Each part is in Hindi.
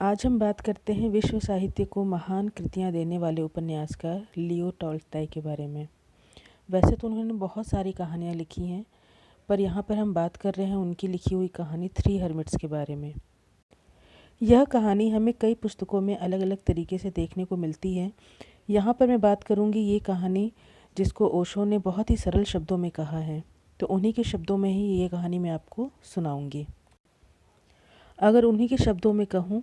आज हम बात करते हैं विश्व साहित्य को महान कृतियाँ देने वाले उपन्यासकार लियो टॉल्स्टॉय के बारे में। वैसे तो उन्होंने बहुत सारी कहानियाँ लिखी हैं, पर यहाँ पर हम बात कर रहे हैं उनकी लिखी हुई कहानी थ्री हर्मिट्स के बारे में। यह कहानी हमें कई पुस्तकों में अलग अलग तरीके से देखने को मिलती है। यहाँ पर मैं बात करूँगी ये कहानी जिसको ओशो ने बहुत ही सरल शब्दों में कहा है, तो उन्हीं के शब्दों में ही ये कहानी मैं आपको सुनाऊँगी। अगर उन्हीं के शब्दों में कहूँ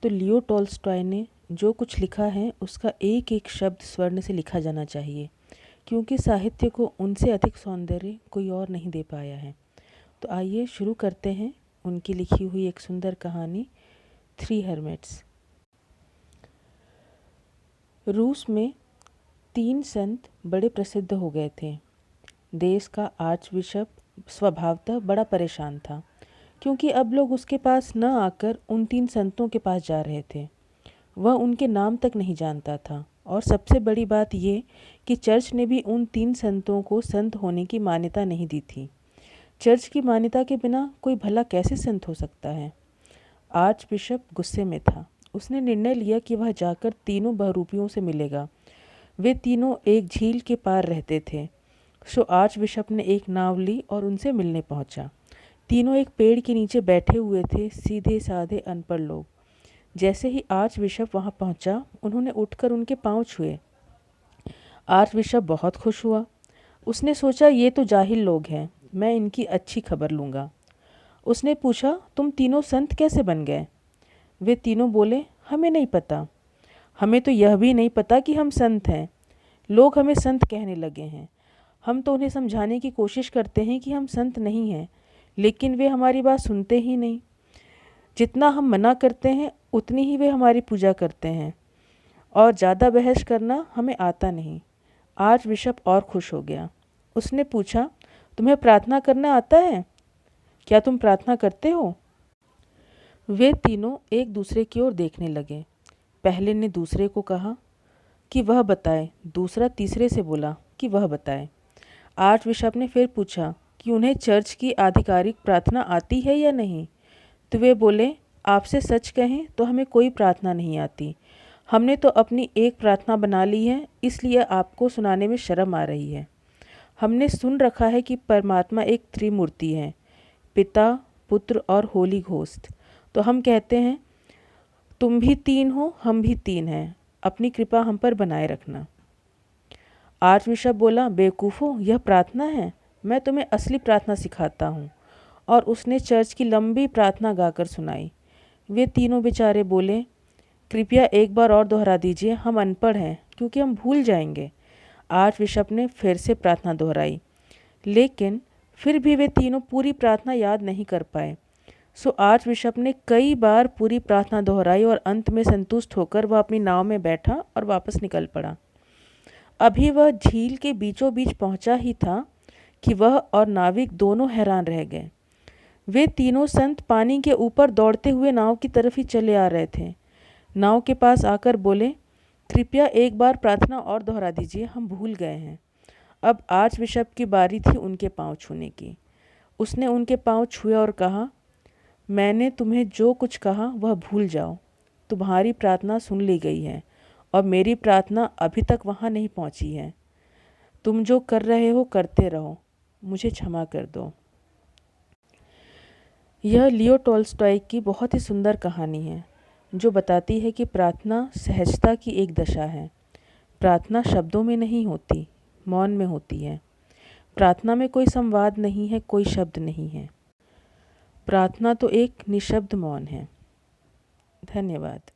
तो लियो टॉल्स्टॉय ने जो कुछ लिखा है उसका एक एक शब्द स्वर्ण से लिखा जाना चाहिए, क्योंकि साहित्य को उनसे अधिक सौंदर्य कोई और नहीं दे पाया है। तो आइए शुरू करते हैं उनकी लिखी हुई एक सुंदर कहानी थ्री हर्मिट्स। रूस में 3 संत बड़े प्रसिद्ध हो गए थे। देश का आर्च बिशप स्वभावतः बड़ा परेशान था, क्योंकि अब लोग उसके पास न आकर उन 3 संतों के पास जा रहे थे। वह उनके नाम तक नहीं जानता था, और सबसे बड़ी बात ये कि चर्च ने भी उन 3 संतों को संत होने की मान्यता नहीं दी थी। चर्च की मान्यता के बिना कोई भला कैसे संत हो सकता है। आर्च बिशप गुस्से में था। उसने निर्णय लिया कि वह जाकर तीनों बहुरूपियों से मिलेगा। वे तीनों एक झील के पार रहते थे। सो आर्च बिशप ने एक नाव ली और उनसे मिलने पहुंचा। तीनों एक पेड़ के नीचे बैठे हुए थे, सीधे साधे अनपढ़ लोग। जैसे ही आर्च बिशप वहाँ पहुँचा, उन्होंने उठकर उनके पाँव छुए। आर्च बिशप बहुत खुश हुआ। उसने सोचा ये तो जाहिल लोग हैं, मैं इनकी अच्छी खबर लूँगा। उसने पूछा, तुम तीनों संत कैसे बन गए? वे तीनों बोले, हमें नहीं पता। हमें तो यह भी नहीं पता कि हम संत हैं। लोग हमें संत कहने लगे हैं। हम तो उन्हें समझाने की कोशिश करते हैं कि हम संत नहीं हैं, लेकिन वे हमारी बात सुनते ही नहीं। जितना हम मना करते हैं उतनी ही वे हमारी पूजा करते हैं, और ज़्यादा बहस करना हमें आता नहीं। आर्च बिशप और खुश हो गया। उसने पूछा, तुम्हें प्रार्थना करना आता है? क्या तुम प्रार्थना करते हो? वे तीनों एक दूसरे की ओर देखने लगे। पहले ने दूसरे को कहा कि वह बताए, दूसरा तीसरे से बोला कि वह बताए। आर्च बिशप ने फिर पूछा कि उन्हें चर्च की आधिकारिक प्रार्थना आती है या नहीं। तो वे बोले, आपसे सच कहें तो हमें कोई प्रार्थना नहीं आती। हमने तो अपनी एक प्रार्थना बना ली है, इसलिए आपको सुनाने में शर्म आ रही है। हमने सुन रखा है कि परमात्मा एक त्रिमूर्ति है, पिता, पुत्र और होली घोस्ट। तो हम कहते हैं, तुम भी 3 हो, हम भी 3 हैं। अपनी कृपा हम पर बनाए रखना। आर्च बिशप बोला, बेवकूफ़ों, यह प्रार्थना है। मैं तुम्हें असली प्रार्थना सिखाता हूँ। और उसने चर्च की लंबी प्रार्थना गाकर सुनाई। वे तीनों बेचारे बोले, कृपया एक बार और दोहरा दीजिए, हम अनपढ़ हैं, क्योंकि हम भूल जाएंगे। आर्च बिशप ने फिर से प्रार्थना दोहराई, लेकिन फिर भी वे तीनों पूरी प्रार्थना याद नहीं कर पाए। सो आर्च बिशप ने कई बार पूरी प्रार्थना दोहराई, और अंत में संतुष्ट होकर वह अपनी नाव में बैठा और वापस निकल पड़ा। अभी वह झील के बीचों बीच पहुंचा ही था कि वह और नाविक दोनों हैरान रह गए। वे तीनों संत पानी के ऊपर दौड़ते हुए नाव की तरफ ही चले आ रहे थे। नाव के पास आकर बोले, कृपया एक बार प्रार्थना और दोहरा दीजिए, हम भूल गए हैं। अब आर्च बिशप की बारी थी उनके पांव छूने की। उसने उनके पांव छुए और कहा, मैंने तुम्हें जो कुछ कहा वह भूल जाओ। तुम्हारी प्रार्थना सुन ली गई है, और मेरी प्रार्थना अभी तक वहाँ नहीं पहुँची है। तुम जो कर रहे हो करते रहो, मुझे क्षमा कर दो। यह लियो टॉल्स्टॉय की बहुत ही सुंदर कहानी है, जो बताती है कि प्रार्थना सहजता की एक दशा है। प्रार्थना शब्दों में नहीं होती, मौन में होती है। प्रार्थना में कोई संवाद नहीं है, कोई शब्द नहीं है। प्रार्थना तो एक निशब्द मौन है। धन्यवाद।